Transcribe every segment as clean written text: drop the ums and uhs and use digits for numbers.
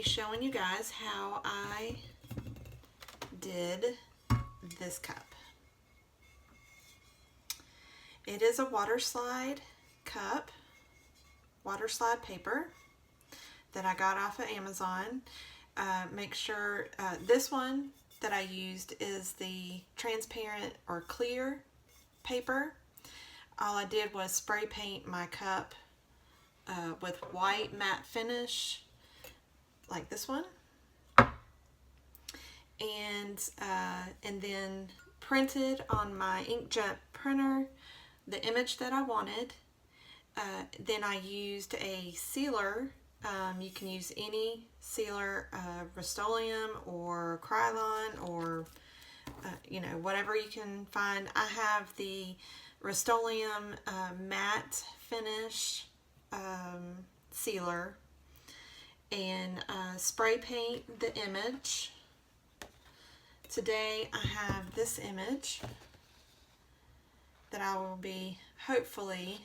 showing you guys how I did this cup. It is a water slide cup, water slide paper that I got off of Amazon. Make sure this one that I used is the transparent or clear paper. All I did was spray paint my cup with white matte finish like this one, and then printed on my inkjet printer the image that I wanted. Then I used a sealer. You can use any sealer, Rust-Oleum or Krylon, or you know, whatever you can find. I have the Rust-Oleum matte finish sealer, and spray paint the image. Today I have this image that I will be hopefully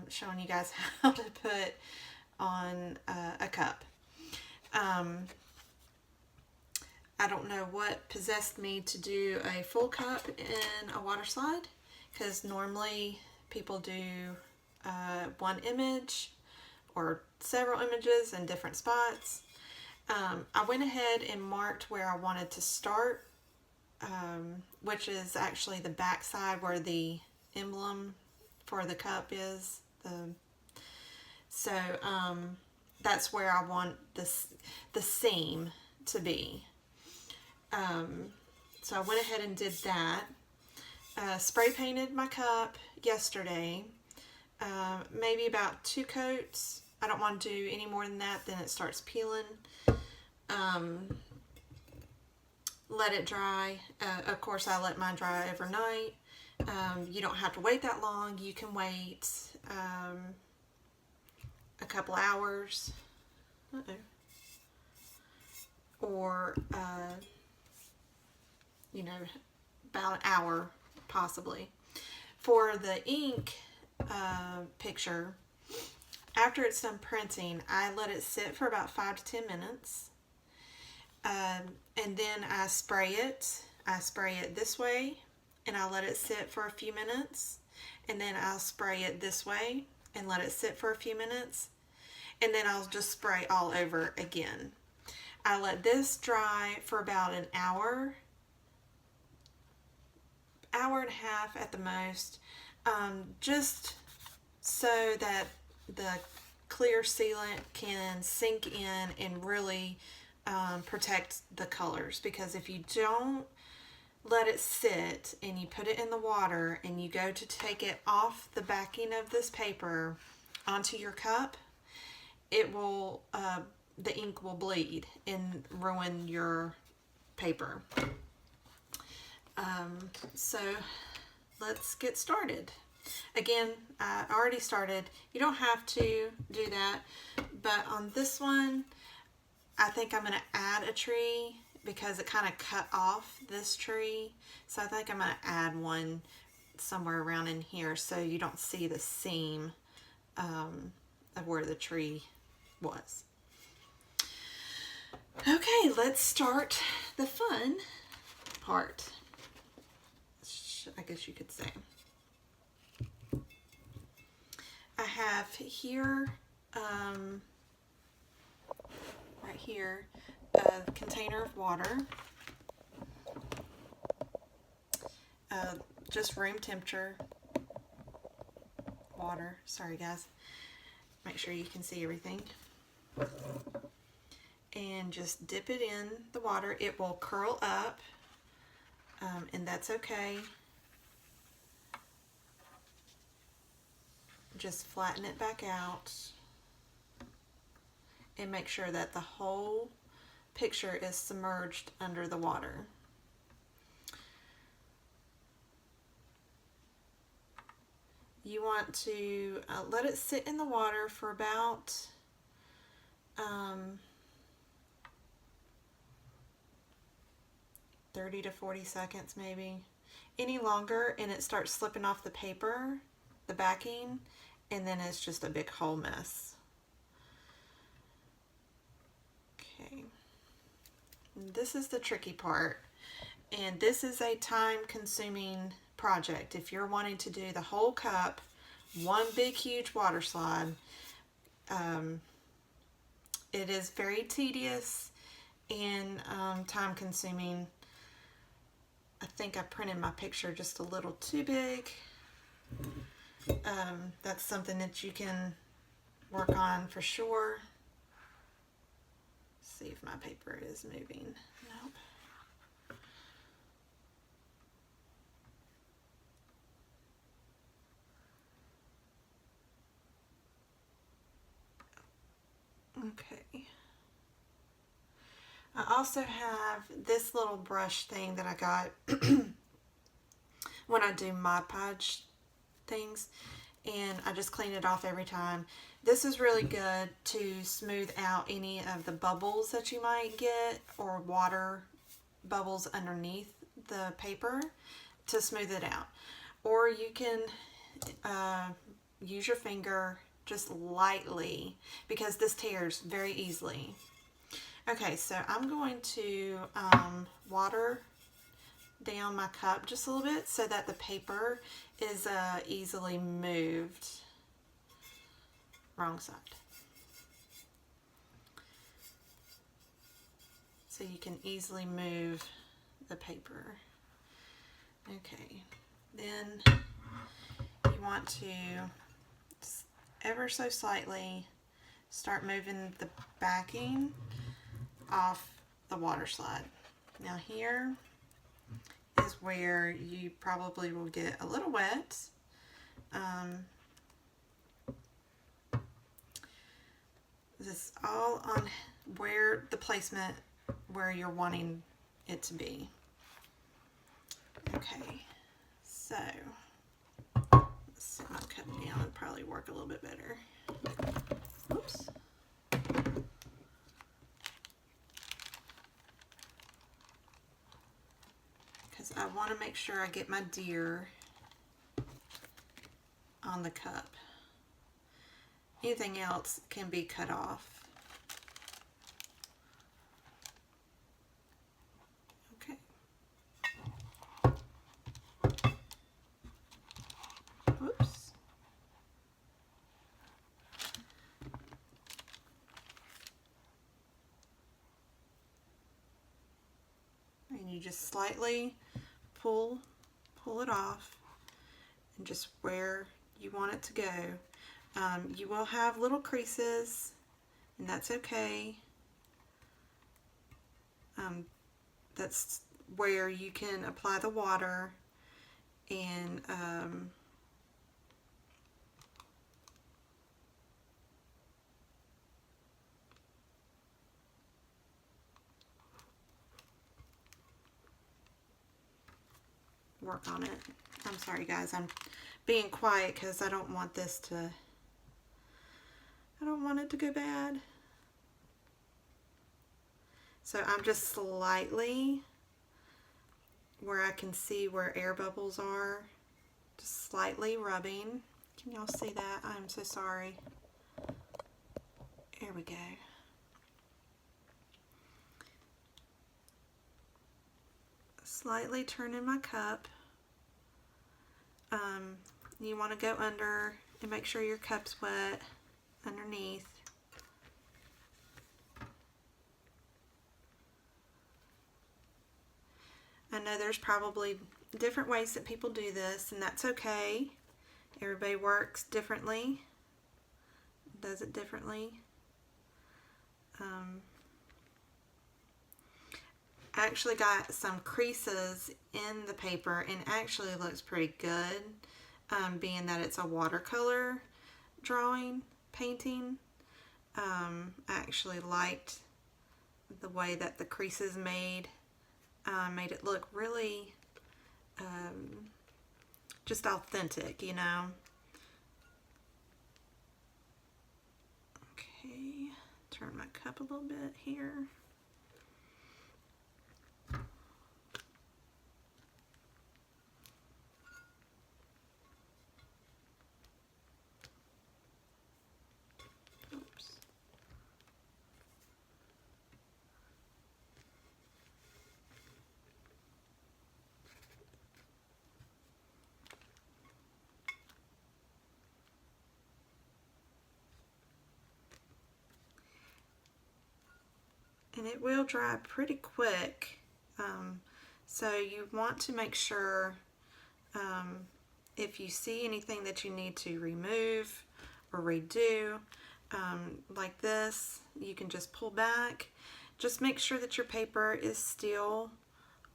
showing you guys how to put on a cup. I don't know what possessed me to do a full cup in a water slide, because normally people do one image or several images in different spots. I went ahead and marked where I wanted to start, which is actually the back side where the emblem for the cup is. So that's where I want the seam to be. So I went ahead and did that. Spray painted my cup yesterday, maybe about 2 coats. I don't want to do any more than that, then it starts peeling. Let it dry. Of course, I let mine dry overnight. You don't have to wait that long. You can wait a couple hours, or you know, about an hour possibly. For the ink picture, after it's done printing, I let it sit for about 5 to 10 minutes, and then I spray it. I spray it this way, and I let it sit for a few minutes, and then I'll spray it this way and let it sit for a few minutes, and then I'll just spray all over again. I let this dry for about an hour and a half at the most, just so that the clear sealant can sink in and really protect the colors. Because if you don't let it sit and you put it in the water and you go to take it off the backing of this paper onto your cup, it will the ink will bleed and ruin your paper. So let's get started. Again, I already started. You don't have to do that, but on this one, I think I'm going to add a tree because it kind of cut off this tree. So I think I'm going to add one somewhere around in here so you don't see the seam of where the tree was. Okay, let's start the fun part, I guess you could say. I have here, right here, a container of water, just room temperature water. Sorry guys, make sure you can see everything. And just dip it in the water. It will curl up, and that's okay. Just flatten it back out and make sure that the whole picture is submerged under the water. You want to let it sit in the water for about 30 to 40 seconds maybe. Any longer and it starts slipping off the paper, the backing, and then it's just a big whole mess. Okay. This is the tricky part. And this is a time-consuming project. If you're wanting to do the whole cup, one big, huge water slide, it is very tedious and time-consuming. I think I printed my picture just a little too big. That's something that you can work on for sure. See if my paper is moving. Nope. Okay. I also have this little brush thing that I got when I do Mod Podge things, and I just clean it off every time. This is really good to smooth out any of the bubbles that you might get, or water bubbles underneath the paper, to smooth it out. Or you can use your finger just lightly, because this tears very easily. Okay, so I'm going to water down my cup just a little bit so that the paper is easily moved. Wrong side. So you can easily move the paper. Okay, then you want to ever so slightly start moving the backing off the water slide. Now here is where you probably will get a little wet. This is all on where the placement, where you're wanting it to be. Okay, so let's set my cup down and probably work a little bit better. Oops. Because I want to make sure I get my deer on the cup. Anything else can be cut off. Okay. Whoops. And you just slightly pull it off, and just where you want it to go. You will have little creases, and that's okay. That's where you can apply the water and work on it. I'm sorry guys, I'm being quiet because I don't want this to, I don't want it to go bad. So I'm just slightly, where I can see where air bubbles are, just slightly rubbing. Can y'all see that? I'm so sorry. There we go. Slightly turning my cup. You want to go under and make sure your cup's wet underneath. I know there's probably different ways that people do this, and that's okay. Everybody works differently, does it differently. I actually got some creases in the paper, and actually looks pretty good, being that it's a watercolor drawing, painting. I actually liked the way that the creases made it look really just authentic, you know. Okay, turn my cup a little bit here. and it will dry pretty quick. So you want to make sure if you see anything that you need to remove or redo, like this, you can just pull back. Just make sure that your paper is still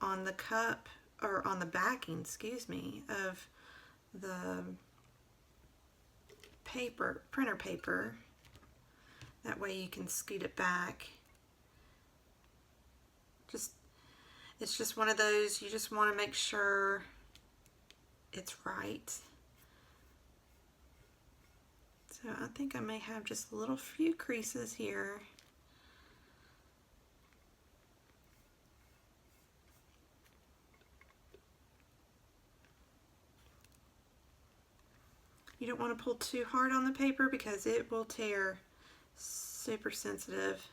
on the cup, or on the backing, excuse me, of the paper, printer paper. That way you can scoot it back. It's just one of those, you just want to make sure it's right. So I think I may have just a little few creases here. You don't want to pull too hard on the paper because it will tear. Super sensitive.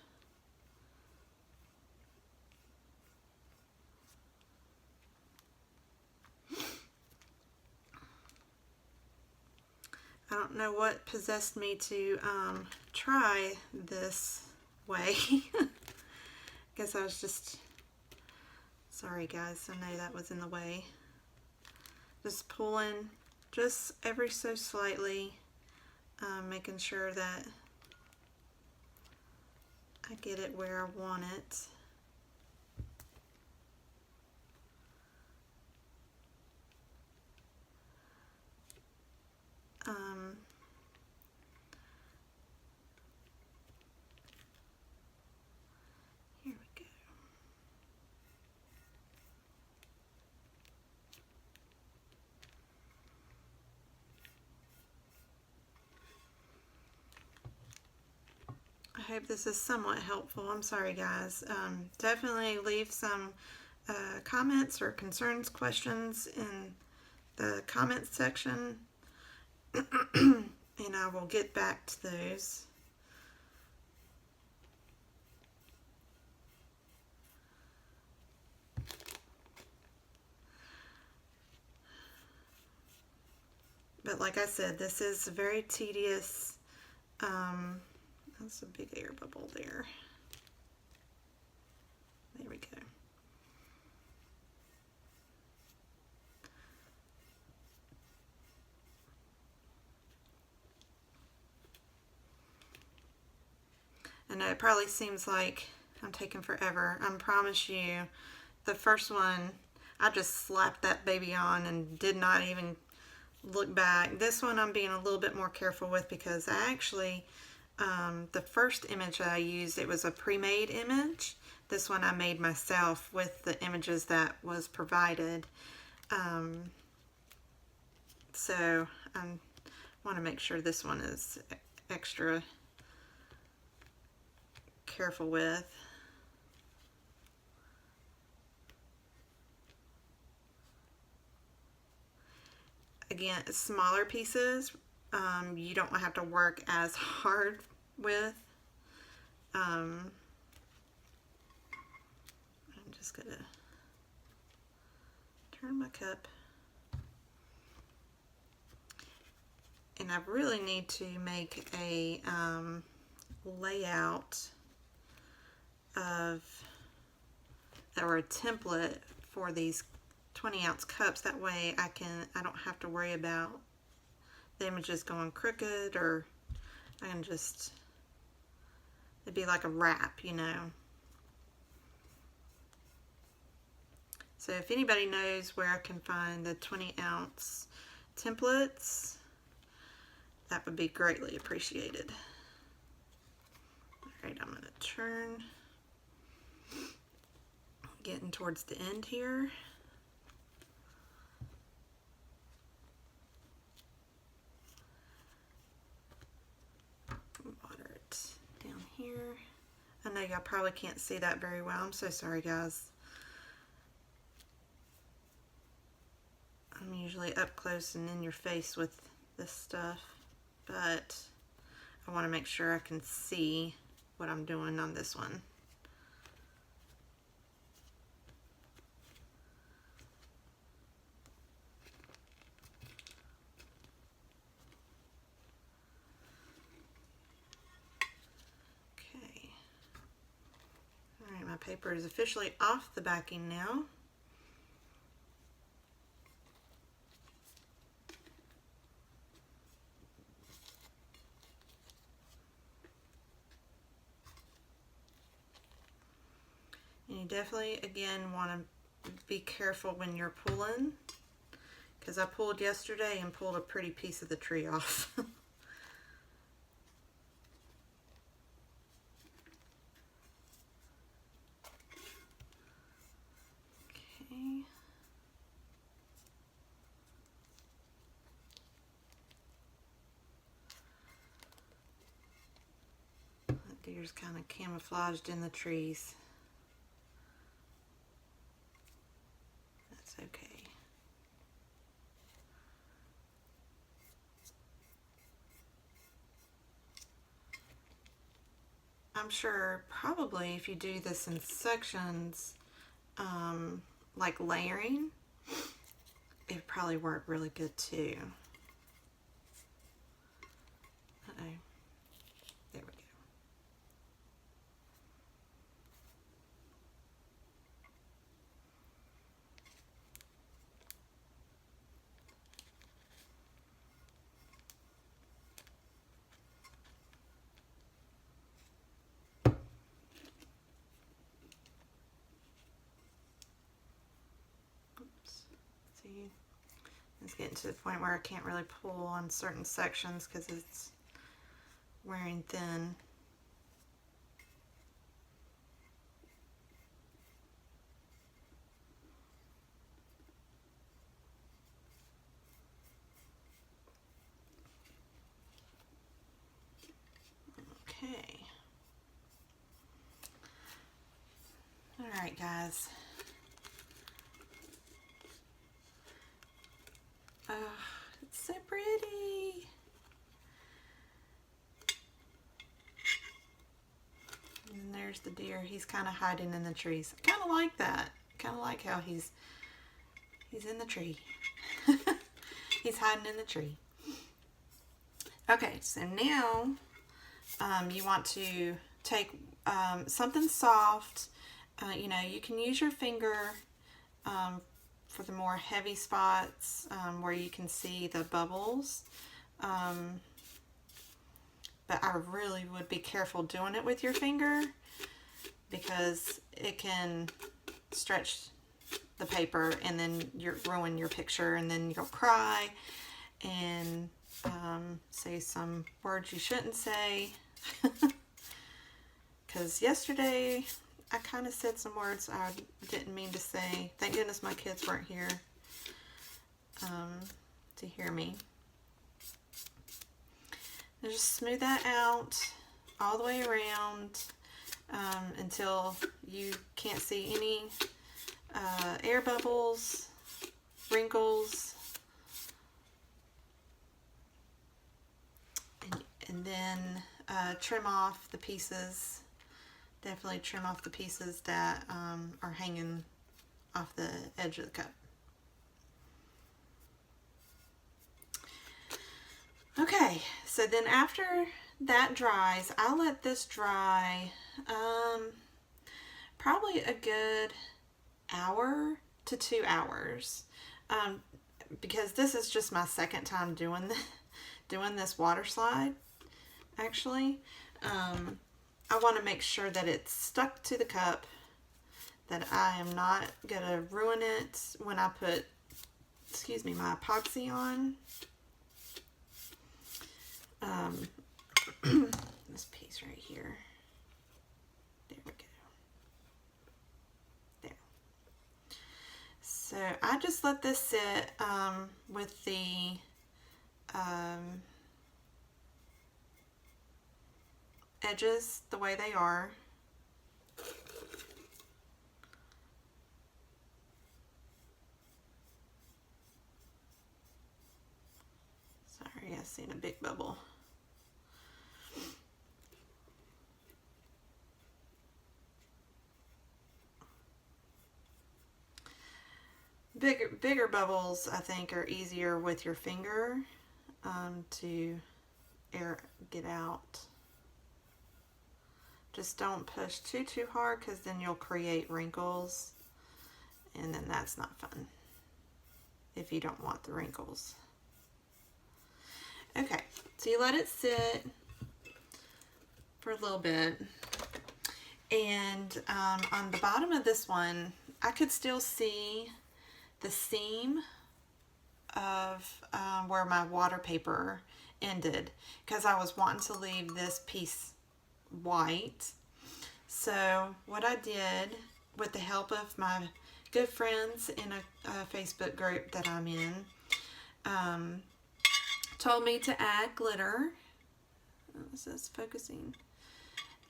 I don't know what possessed me to try this way. Guess I was just, sorry guys, I know that was in the way. Just pulling just ever so slightly, making sure that I get it where I want it. Here we go. I hope this is somewhat helpful. I'm sorry guys. Definitely leave some comments or concerns, questions in the comments section, and I will get back to those. But like I said, this is very tedious. That's a big air bubble there. There we go. I know it probably seems like I'm taking forever. I promise you, the first one, I just slapped that baby on and did not even look back. This one I'm being a little bit more careful with because I actually, the first image I used, it was a pre-made image. This one I made myself with the images that was provided. So I want to make sure this one is extra careful with. Again, smaller pieces, you don't have to work as hard with. I'm just gonna turn my cup. And I really need to make a layout of, or a template for these 20-ounce cups. That way I don't have to worry about the images going crooked, or I can just, it'd be like a wrap, you know. So if anybody knows where I can find the 20-ounce templates, that would be greatly appreciated. All right, I'm going to turn, getting towards the end here. Water it down here. I know y'all probably can't see that very well. I'm so sorry, guys. I'm usually up close and in your face with this stuff, but I want to make sure I can see what I'm doing on this one. Okay. paper is officially off the backing now. And you definitely, again, want to be careful when you're pulling, because I pulled yesterday and pulled a pretty piece of the tree off. Okay. That deer's kind of camouflaged in the trees. That's okay. I'm sure probably if you do this in sections, like layering, it'd probably work really good too. Uh-oh. There we go. See, it's getting to the point where I can't really pull on certain sections because it's wearing thin. Okay. All right, guys. It's so pretty. And there's the deer. He's kind of hiding in the trees. I kind of like that. Kind of like how he's in the tree. He's hiding in the tree. Okay, so now you want to take something soft. You know, you can use your finger for the more heavy spots where you can see the bubbles. But I really would be careful doing it with your finger because it can stretch the paper and then you'll ruin your picture and then you'll cry and say some words you shouldn't say. Because yesterday I kind of said some words I didn't mean to say. Thank goodness my kids weren't here to hear me. And just smooth that out all the way around until you can't see any air bubbles, wrinkles, and then trim off the pieces. Definitely trim off the pieces that are hanging off the edge of the cup. Okay, so then after that dries, I'll let this dry probably a good hour to 2 hours because this is just my second time doing this water slide. Actually, I want to make sure that it's stuck to the cup, that I am not gonna ruin it when I put, my epoxy on. This piece right here. There we go. There. So I just let this sit with the edges the way they are. Sorry, I seen a big bubble. Bigger bubbles, I think, are easier with your finger to get out. Just don't push too hard, because then you'll create wrinkles, and then that's not fun if you don't want the wrinkles. Okay, so you let it sit for a little bit, and on the bottom of this one, I could still see the seam of where my water paper ended, because I was wanting to leave this piece white. So what I did, with the help of my good friends in a Facebook group that I'm in, told me to add glitter. This is focusing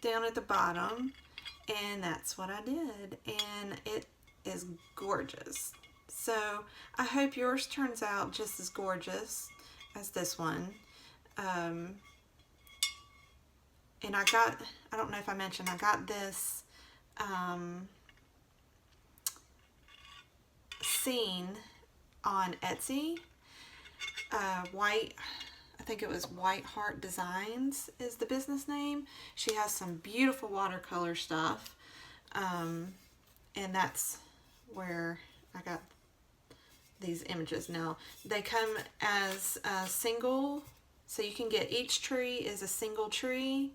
down at the bottom, and that's what I did, and it is gorgeous. So I hope yours turns out just as gorgeous as this one. And I don't know if I mentioned, I got this scene on Etsy. I think it was White Heart Designs is the business name. She has some beautiful watercolor stuff. And that's where I got these images. Now, they come as a single, so you can get each tree is a single tree,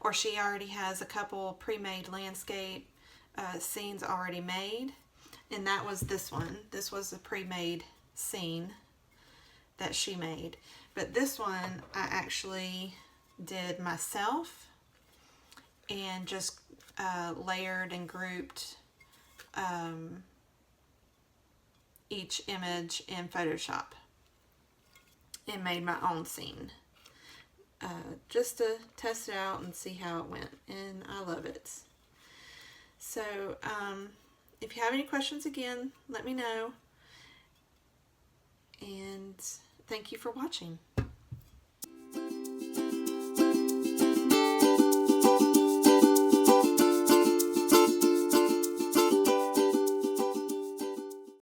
or she already has a couple pre-made landscape scenes already made. And that was this one. This was a pre-made scene that she made. But this one I actually did myself, and just layered and grouped each image in Photoshop and made my own scene, just to test it out and see how it went, and I love it. So if you have any questions, again, let me know, and thank you for watching.